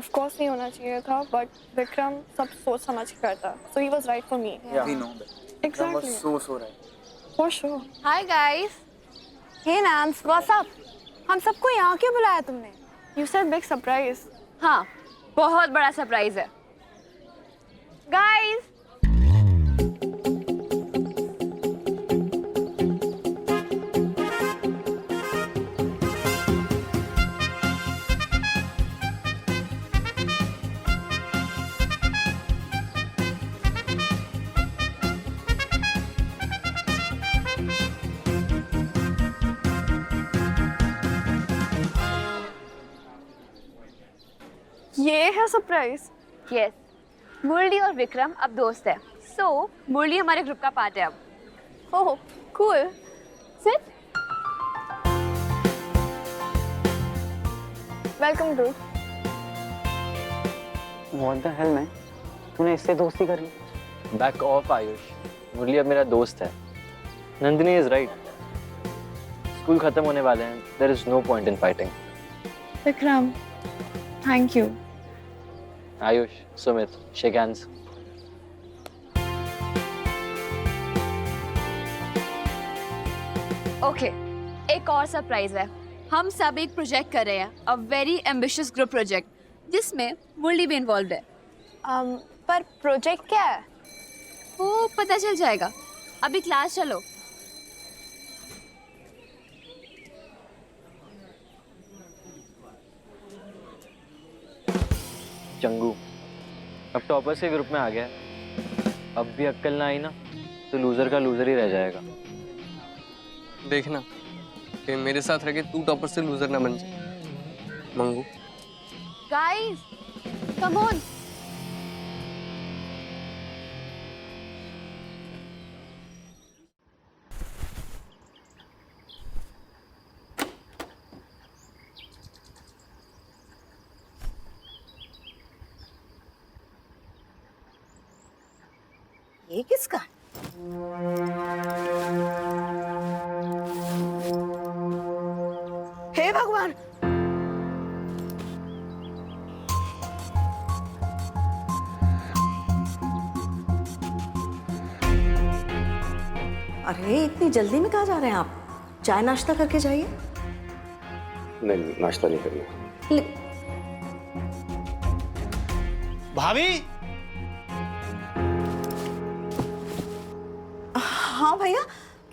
Of course नहीं होना चाहिए था, बट विक्रम सब सोच समझ के करता, so he was right for me. Yeah, we know that. Vikram was so right. For sure. Hi guys. Hey Nance, what's up? हम सबको यहाँ क्यों बुलाया तुमने? You said big surprise. हाँ, बहुत बड़ा सरप्राइज है गाइस। ये है सरप्राइज। यस, मुरली और विक्रम अब दोस्त है। सो मुरली हमारे ग्रुप का पार्ट है अब। Oh cool. Sit. Welcome to. What the hell, man? तूने इससे दोस्ती कर ली? बैक ऑफ आयुष, मुरली अब मेरा दोस्त है। नंदिनी इज राइट, स्कूल खत्म होने वाले हैं, there is no point in fighting. Vikram, thank you. Ayush, Sumit, shake hands. Okay, एक और सरप्राइज है। हम सब एक प्रोजेक्ट कर रहे हैं, a very ambitious group project, जिसमें मुरली भी इन्वॉल्व है। पर प्रोजेक्ट क्या है? वो पता चल जाएगा, अभी क्लास चलो। चंगू अब टॉपर्स के ग्रुप में आ गया है। अब भी अक्कल ना आई ना तो लूजर का लूजर ही रह जाएगा। देखना कि मेरे साथ रह के तू टॉपर से लूजर ना बन जाए। Mangu, guys, come on. ये किसका? हे भगवान! अरे इतनी जल्दी में कहाँ जा रहे हैं आप? चाय नाश्ता करके जाइए। नहीं, नाश्ता नहीं करना। भाभी। हाँ भैया।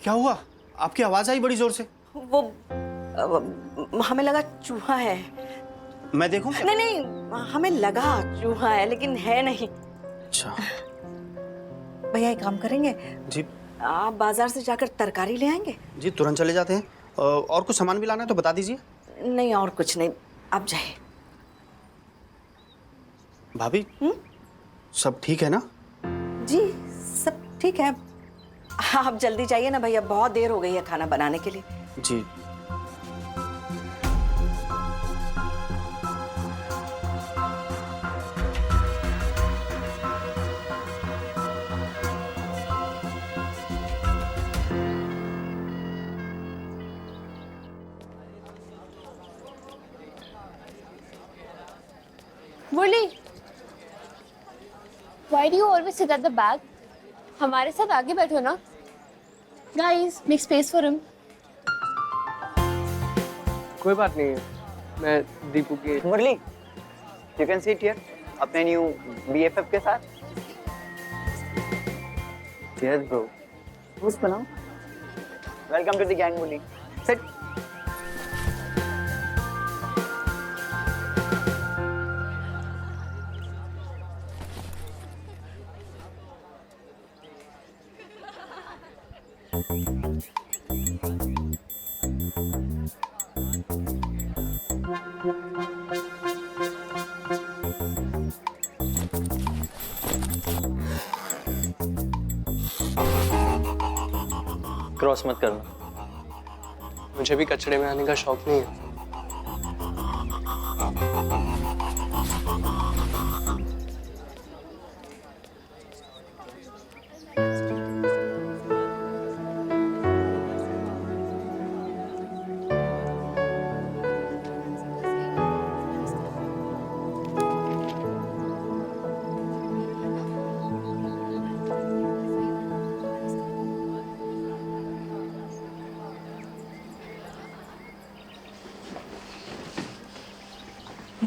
क्या हुआ? आपकी आवाज आई बड़ी जोर से। वो हमें लगा चूहा है। मैं देखूं? नहीं नहीं, हमें लगा चूहा है लेकिन है नहीं। अच्छा। भैया एक काम करेंगे, जी। आप बाजार से जाकर तरकारी ले आएंगे? जी तुरंत चले जाते हैं। और कुछ सामान भी लाना है तो बता दीजिए। नहीं और कुछ नहीं, आप जाइए। भाभी, सब ठीक है ना? जी सब ठीक है। आप जल्दी जाइए ना भैया, बहुत देर हो गई है खाना बनाने के लिए। जी। मुरली, why do you always sit at the back? हमारे साथ आगे बैठो ना। Guys, make space for him. कोई बात नहीं है, मैं दीपू के। मुरली, you can sit here अपने न्यू BFF के साथ। Cheers bro. Who's बनाओ? Welcome to the gang Murali. Sit. Cross मत करना। मुझे भी कचड़े में आने का शौक नहीं है।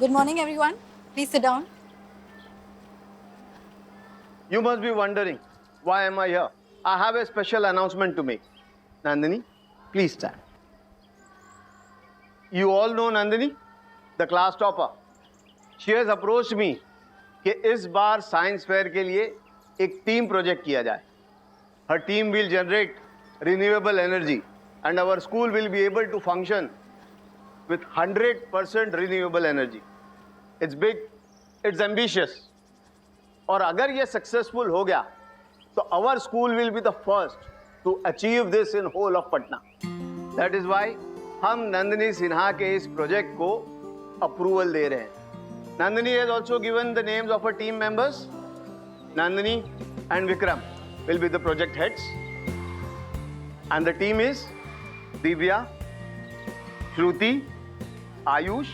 Good morning, everyone. Please sit down. You must be wondering, why am I here? I have a special announcement to make. Nandini, please stand. You all know Nandini, the class topper. She has approached me कि इस बार science fair के लिए एक team project किया जाए. Her team will generate renewable energy and our school will be able to function with 100% renewable energy. It's big, it's ambitious. और अगर ये सक्सेसफुल हो गया तो our school will be the first to achieve this in whole of Patna. That is why हम नंदिनी सिन्हा के इस project को अप्रूवल दे रहे हैं. Nandini has also given the names of her team members. Nandini and Vikram will be the project heads. And the team is Divya, Shruti, Ayush,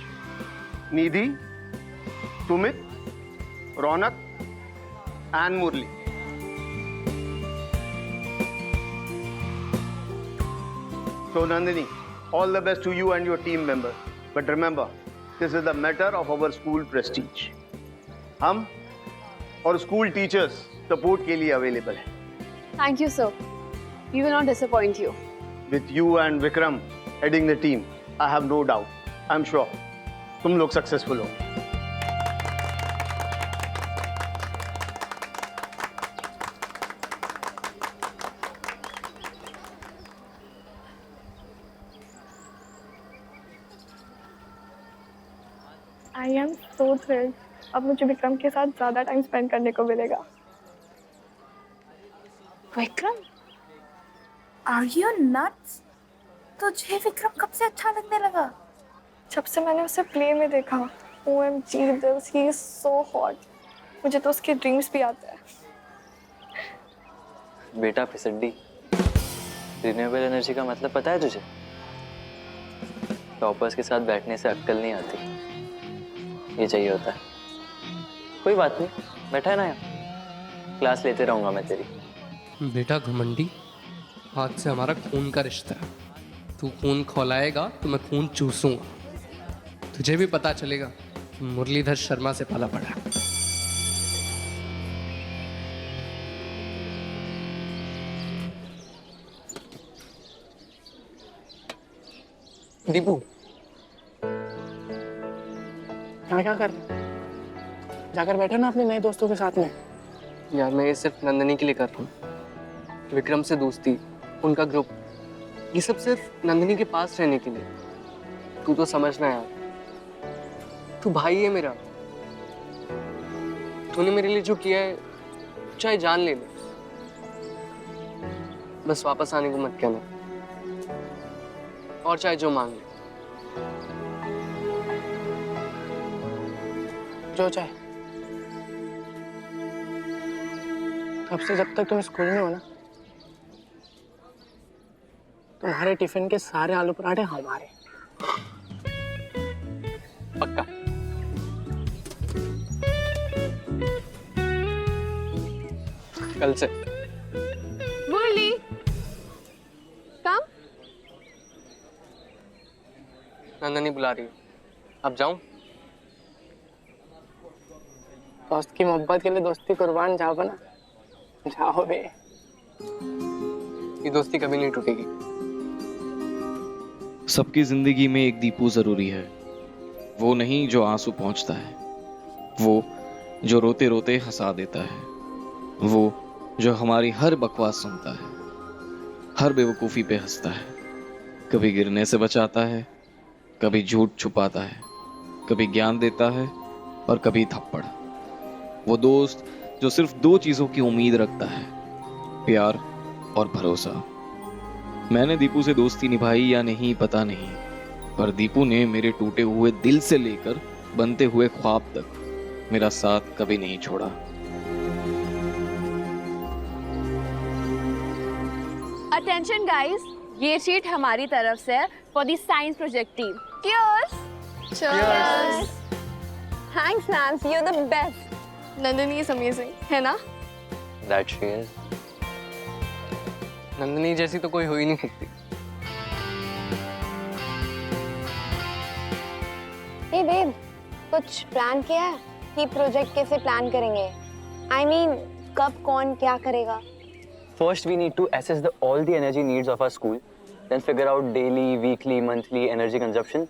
Nidhi, Sumit, Ronak and Murli. So Nandini, all the best to you and your team members. But remember, this is the matter of our school prestige. हम और school teachers support के लिए available हैं. Thank you, sir. We will not disappoint you. With you and Vikram heading the team, I have no doubt. I'm sure तुम लोग successful हो. I am so thrilled. अब मुझे विक्रम के साथ ज़्यादा टाइम स्पेंड करने को मिलेगा. विक्रम? Are you nuts? तुझे विक्रम कब से अच्छा लगने लगा? जब से मैंने उसे प्ले में देखा. OMG, दिल्स, he is so hot. मुझे तो उसके ड्रीम्स भी आते हैं. बेटा फिसड्डी, रिन्यूएबल एनर्जी का मतलब पता है तुझे? टॉपर्स के साथ बैठने से अक्ल नहीं आती, ये चाहिए होता है. कोई बात नहीं, बैठा है ना यहाँ, क्लास लेते रहूंगा मैं तेरी. बेटा घमंडी, आज से हमारा खून का रिश्ता है. तू खून खौलाएगा तो मैं खून चूसूंगा. तुझे भी पता चलेगा कि मुरलीधर शर्मा से पाला पड़ा. दीपू, क्या कर रहे? जाकर बैठे ना अपने नए दोस्तों के साथ में. यार मैं ये सिर्फ नंदिनी के लिए कर रहा हूँ. विक्रम से दोस्ती, उनका ग्रुप, ये सब सिर्फ नंदिनी के पास रहने के लिए. तू तो समझना यार, तू भाई है मेरा. तूने मेरे लिए जो किया है, चाहे जान ले ले, बस वापस आने को मत कहना. और चाहे जो मांग ले. जो चाहे. तब से जब तक तुम स्कूल में हो ना, तुम्हारे टिफिन के सारे आलू पराठे हमारे. पक्का. कल से. मुरली, कम. नंदनी बुला रही है. अब जाऊं? दोस्त की मोहब्बत के लिए दोस्ती कुर्बान जाओ ना. जाओ बे. ये दोस्ती कभी नहीं टूटेगी. सबकी जिंदगी में एक दीपू जरूरी है. वो नहीं जो आंसू पहुंचता है, वो जो रोते रोते हंसा देता है, वो जो हमारी हर बकवास सुनता है, हर बेवकूफ़ी पे हंसता है, कभी गिरने से बचाता है, कभी झूठ छुपाता है, कभी ज्ञान देता है और कभी थप्पड़. वो दोस्त जो सिर्फ दो चीज़ों की उम्मीद रखता है, प्यार और भरोसा. मैंने दीपू से दोस्ती निभाई या नहीं पता नहीं, पर दीपू ने मेरे टूटे हुए दिल से लेकर बनते हुए ख्वाब तक मेरा साथ कभी नहीं छोड़ा. अटेंशन गाइस, ये शीट हमारी तरफ से for the science project team. Cheers. Cheers. Thanks Nancy, you're the best. Nandini is amazing, है ना? That she is. नंदनी जैसी तो कोई हो ही नहीं सकती. Hey babe, कुछ प्लान किया है कि प्रोजेक्ट कैसे प्लान करेंगे? I mean, कब कौन क्या करेगा? First, we need to assess all the energy needs of our school, then figure out daily, weekly, monthly energy consumption,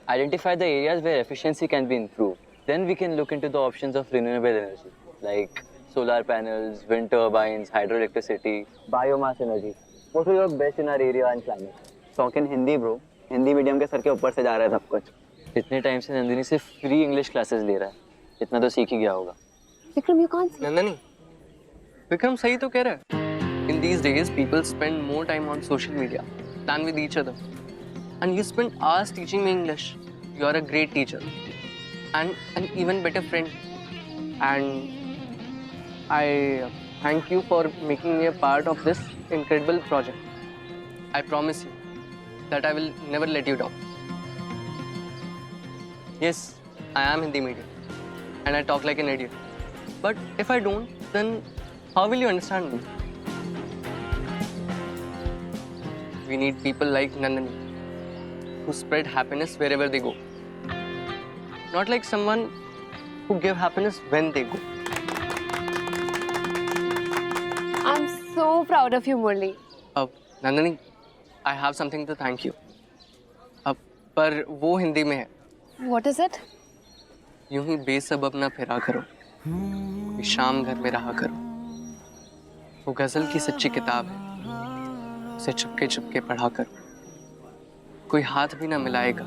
identify the areas where efficiency can be improved. Then we can look into the options of renewable energy, like solar panels, wind turbines, hydroelectricity, biomass energy. What will work best in our area and climate? Talk in Hindi bro, Hindi medium के sir के ऊपर से जा रहा है सब कुछ। इतने टाइम से नंदिनी सिर्फ फ्री इंग्लिश क्लासेस ले रहा है, इतना तो सीख ही गया होगा। Vikram, you can't. नंदनी, विक्रम सही तो कह रहा है। In these days, people spend more time on social media than with each other. And you spend hours teaching me English. You are a great teacher and an even better friend. And I thank you for making me a part of this incredible project. I promise you that I will never let you down. Yes, I am Hindi medium and I talk like an idiot. But if I don't, then how will you understand me? We need people like Nandini who spread happiness wherever they go. Not like someone who give happiness when they go. I'm so proud of you, Murli. Nandini, I have something to thank you. पर वो हिंदी में है। What is it? यूं ही बेसबब ना फिरा करो, ये शाम घर में रहा करो। वो गजल की सच्ची किताब है, उसे चुपके चुपके पढ़ा करो। कोई हाथ भी ना मिलाएगा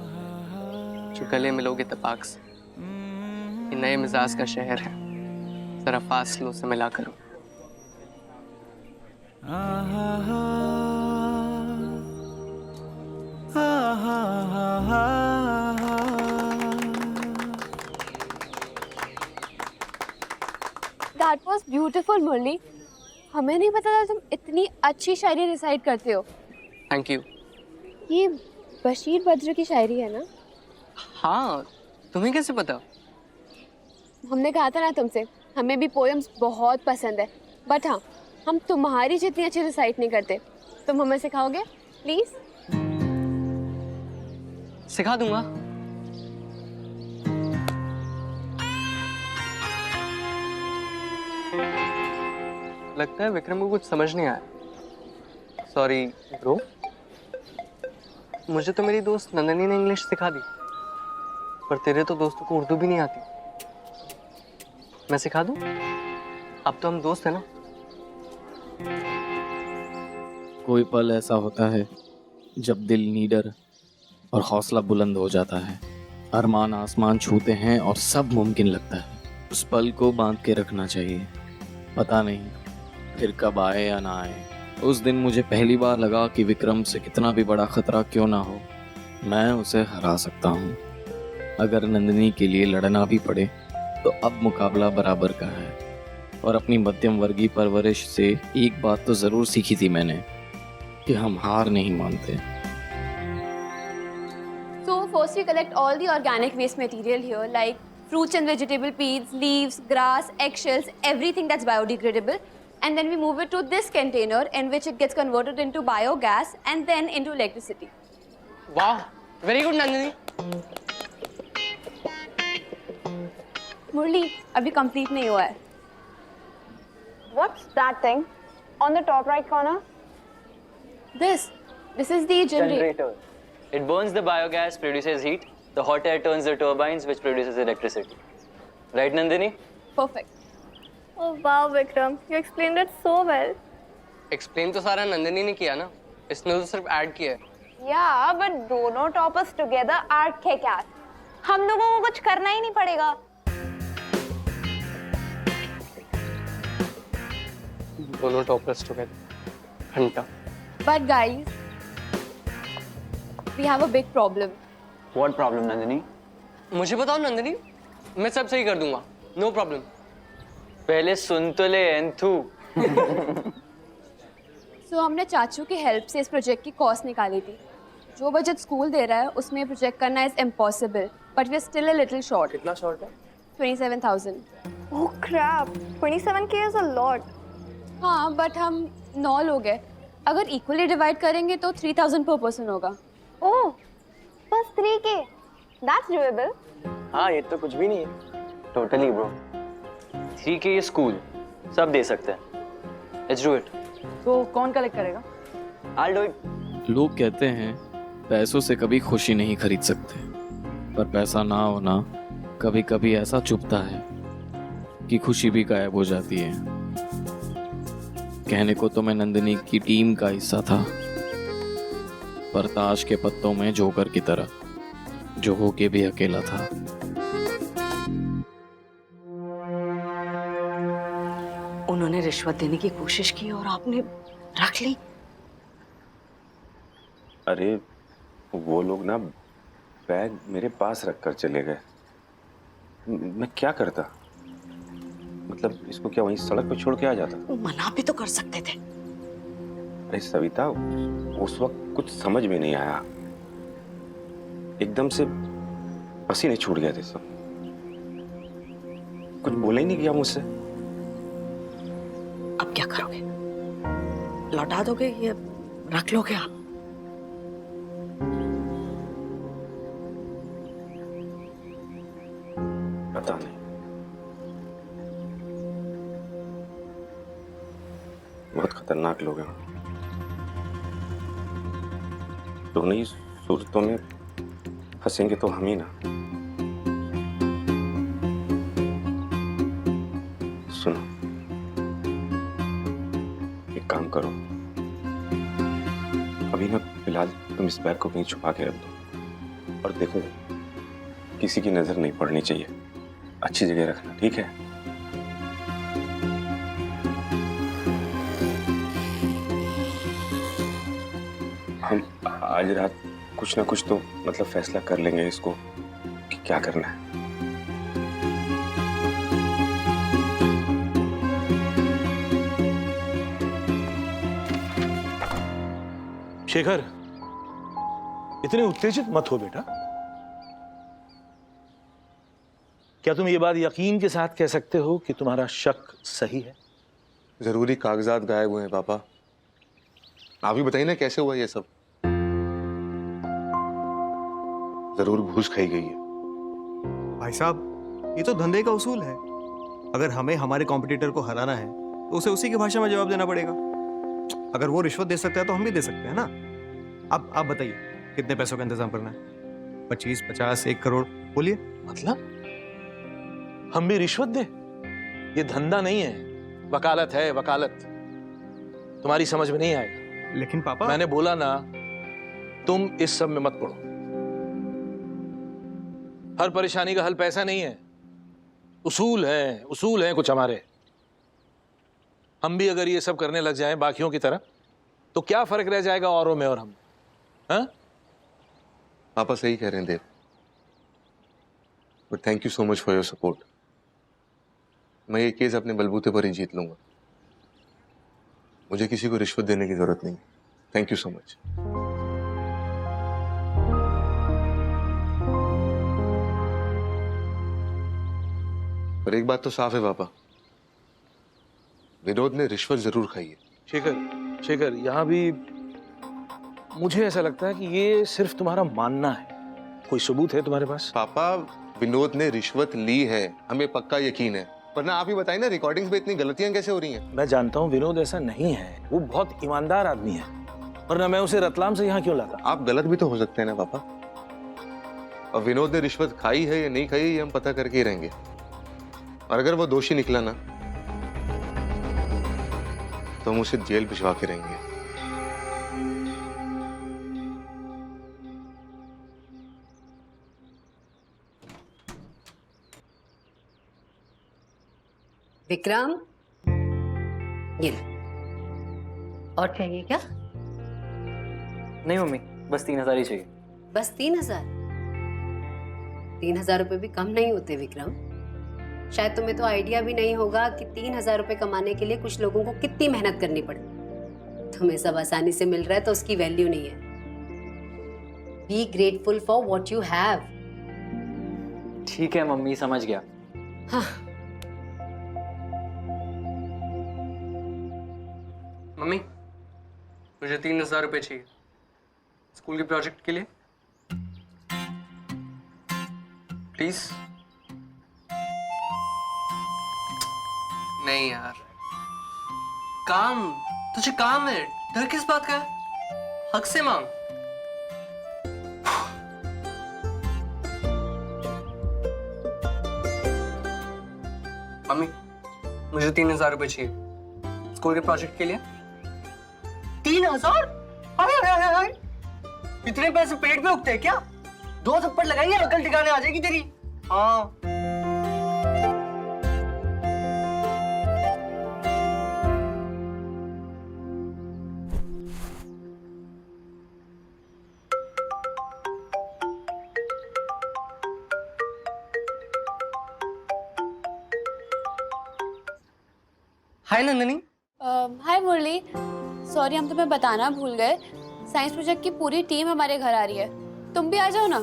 जो गले मिलोगे तपाक से। ये नए मिजाज का शहर है, जरा फासलों से मिला करो। That was beautiful, Murli. हमें नहीं पता था तुम इतनी अच्छी शायरी रिसाइट करते हो। Thank you. ये बशीर बद्र की शायरी है ना? हाँ, तुम्हें कैसे पता? हमने कहा था ना तुमसे, हमें भी पोएम्स बहुत पसंद है, बट हाँ, हम तुम्हारी जितनी अच्छी रिसाइट नहीं करते। तुम हमें सिखाओगे प्लीज? सिखा दूंगा। लगता है विक्रम को कुछ समझ नहीं आया। Sorry bro. मुझे तो मेरी दोस्त नंदनी ने इंग्लिश सिखा दी, पर तेरे तो दोस्तों को उर्दू भी नहीं आती। मैं सिखा दूं? अब तो हम दोस्त हैं ना। कोई पल ऐसा होता है जब दिल नीडर और हौसला बुलंद हो जाता है, अरमान आसमान छूते हैं और सब मुमकिन लगता है। उस पल को बांध के रखना चाहिए, पता नहीं फिर कब आए या ना आए। उस दिन मुझे पहली बार लगा कि विक्रम से कितना भी बड़ा खतरा क्यों ना हो, मैं उसे हरा सकता हूँ। अगर नंदिनी के लिए लड़ना भी पड़े तो अब मुकाबला बराबर का है। और अपनी मध्यम वर्गीय परवरिश से एक बात तो ज़रूर सीखी थी मैंने, कि हम हार नहीं मानते। So first we collect all the organic waste material here, like fruits and vegetable peels, leaves, grass, eggshells, everything that's biodegradable. And then we move it to this container in which it gets converted into biogas and then into electricity. वाह, very good Nandini. मुरली, अभी complete नहीं हुआ है। What's that thing on the top right corner? This is the generator. It burns the biogas, produces heat. The hot air turns the turbines, which produces electricity. Right, Nandini? Perfect. Oh wow, Vikram, you explained it so well. Explain तो सारा नंदिनी ने किया ना, इसने तो सिर्फ add किया है। Yeah, but दोनों toppers together are kick-ass. हम लोगों को कुछ करना ही नहीं पड़ेगा। दोनों टॉपर्स टुगेदर, घंटा। But guys, we have a big problem. What problem, Nandini? मुझे बताओ नंदिनी, मैं सब सही कर दूंगा, no problem. पहले सुन तो ले एंथू। So हमने चाचू की हेल्प से इस प्रोजेक्ट की कॉस्ट निकाली थी। जो बजट स्कूल दे रहा है उसमें प्रोजेक्ट करना is impossible, but we are still a little short. कितना शॉर्ट है? 27,000। Oh crap, 27K is a lot. हाँ, बट हम 9 लोग हैं। अगर इक्वली डिवाइड करेंगे तो 3,000 पर पर्सन होगा। Oh, बस 3K. That's doable. हाँ ये तो कुछ भी नहीं है। Totally bro. 3K ये स्कूल सब दे सकते हैं। Let's do it. तो कौन कलेक्ट करेगा? I'll do it। लोग कहते हैं पैसों से कभी खुशी नहीं खरीद सकते, पर पैसा ना होना कभी कभी ऐसा चुभता है कि खुशी भी गायब हो जाती है। कहने को तो मैं नंदिनी की टीम का हिस्सा था, पर ताश के पत्तों में जोकर की तरह, जो होके भी अकेला था। उन्होंने रिश्वत देने की कोशिश की और आपने रख ली। अरे वो लोग ना बैग मेरे पास रख कर चले गए। मैं क्या करता? मतलब इसको क्या वहीं सड़क पे छोड़ के आ जाता? वो मना भी तो कर सकते थे। अरे सविता, उस वक्त कुछ समझ में नहीं आया, एकदम से पसीने छूट गए थे सब। कुछ बोला ही नहीं गया मुझसे। अब क्या करोगे? लौटा दोगे या रख लोगे आप? पता नहीं। बहुत खतरनाक लोग हैं। दोनों ही सूरतों में फंसेंगे तो हम ही ना। सुनो, एक काम करो, अभी ना फिलहाल तुम इस बैग को कहीं छुपा के रख दो और देखो किसी की नजर नहीं पड़नी चाहिए। अच्छी जगह रखना, ठीक है? हम आज रात कुछ ना कुछ तो मतलब फैसला कर लेंगे इसको कि क्या करना है। शेखर, इतने उत्तेजित मत हो बेटा। क्या तुम ये बात यकीन के साथ कह सकते हो कि तुम्हारा शक सही है? जरूरी कागजात गायब हुए हैं पापा। आप ही बताइए ना कैसे हुआ ये सब। जरूर घूस खाई गई है। भाई साहब, ये तो धंधे का उसूल है। अगर हमें हमारे कॉम्पिटिटर को हराना है तो उसे उसी की भाषा में जवाब देना पड़ेगा। अगर वो रिश्वत दे सकता है तो हम भी दे सकते हैं ना। अब आप बताइए कितने पैसों का इंतजाम करना है? 25, 50, 1 करोड़, बोलिए। मतलब हम भी रिश्वत दे? ये धंधा नहीं है, वकालत है, वकालत। तुम्हारी समझ में नहीं आएगा। लेकिन पापा, मैंने बोला ना, तुम इस सब में मत पड़ो। हर परेशानी का हल पैसा नहीं है, उसूल है कुछ हमारे। हम भी अगर ये सब करने लग जाएं बाकियों की तरह, तो क्या फर्क रह जाएगा औरों में और हम? हाँ? पापा सही कह रहे हैं Dev, but thank you so much for your support. मैं ये केस अपने बलबूते पर ही जीत लूंगा। मुझे किसी को रिश्वत देने की जरूरत नहीं। Thank you so much. पर एक बात तो साफ है पापा, विनोद ने रिश्वत जरूर खाई है। शेखर, यहाँ भी मुझे ऐसा लगता है कि ये सिर्फ तुम्हारा मानना है। कोई सबूत है तुम्हारे पास? पापा, विनोद ने रिश्वत ली है, हमें पक्का यकीन है। वरना आप ही बताइए ना, रिकॉर्डिंग्स में इतनी गलतियां कैसे हो रही हैं? मैं जानता हूँ विनोद ऐसा नहीं है, वो बहुत ईमानदार आदमी है, वरना मैं उसे रतलाम से यहाँ क्यों लाता? आप गलत भी तो हो सकते हैं ना पापा। और विनोद ने रिश्वत खाई है या नहीं खाई, ये हम पता करके ही रहेंगे। और अगर वो दोषी निकला ना, तो हम उसे जेल भिजवा के रहेंगे। विक्रम, ये लो। और चाहिए क्या? नहीं मम्मी, बस 3000 ही चाहिए। बस 3000? 3000 रुपए भी कम नहीं होते विक्रम। शायद तुम्हें तो आइडिया भी नहीं होगा कि 3000 रुपए कमाने के लिए कुछ लोगों को कितनी मेहनत करनी पड़ती। तुम्हें सब आसानी से मिल रहा है तो उसकी वैल्यू नहीं है। Be grateful for what you have. ठीक है मम्मी, समझ गया। हाँ। मम्मी, मुझे 3000 रुपए चाहिए स्कूल के प्रोजेक्ट के लिए। प्लीज। नहीं यार, काम, तुझे काम है, डर किस बात का है? हक से मांग। मम्मी, मुझे 3,000 रुपए चाहिए स्कूल के प्रोजेक्ट के लिए। 3,000? हाय हाय हाय हाय, इतने पैसे पेट पे उगते हैं क्या? 2 थप्पड़ लगाएंगे, अकल ठिकाने आ जाएगी तेरी। हाँ। हाय नंदनी। हाय मुरली, सॉरी हम तुम्हें बताना भूल गए, साइंस प्रोजेक्ट की पूरी टीम हमारे घर आ रही है, तुम भी आ जाओ ना।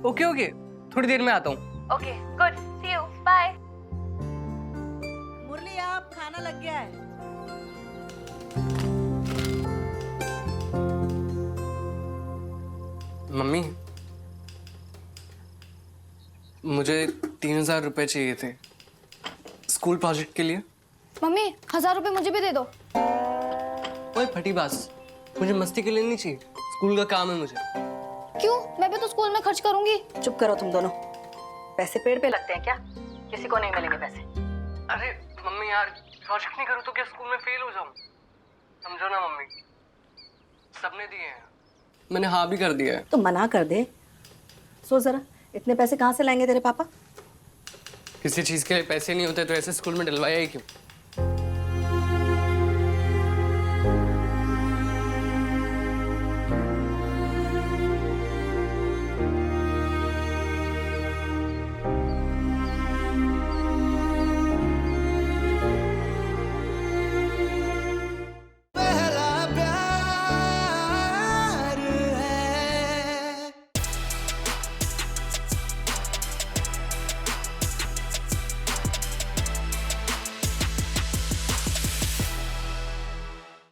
ओके ओके, थोड़ी देर में आता हूँ। Okay good, see you, bye. Murli आप, खाना लग गया है। मम्मी, मुझे 3,000 रुपए चाहिए थे स्कूल प्रोजेक्ट के लिए। मम्मी 1,000 रुपए मुझे भी दे दो। ओए फटी बास, मुझे मस्ती के लिए नहीं चाहिए, स्कूल का काम है मुझे। क्यों? मैं भी तो स्कूल में खर्च करूंगी। चुप करो तुम दोनों, पैसे पेड़ पे लगते हैं क्या? किसी को नहीं मिलेंगे पैसे। अरे मम्मी यार, प्रोजेक्ट नहीं करूँ तो क्या स्कूल में फेल हो जाऊँ? समझो ना मम्मी, सबने दिए हैं, मैंने हाँ भी कर दिया है। तो मना कर दे। सोच जरा, इतने पैसे कहाँ से लाएंगे तेरे पापा? किसी चीज के लिए पैसे नहीं होते तो ऐसे स्कूल में डलवाया ही क्यों?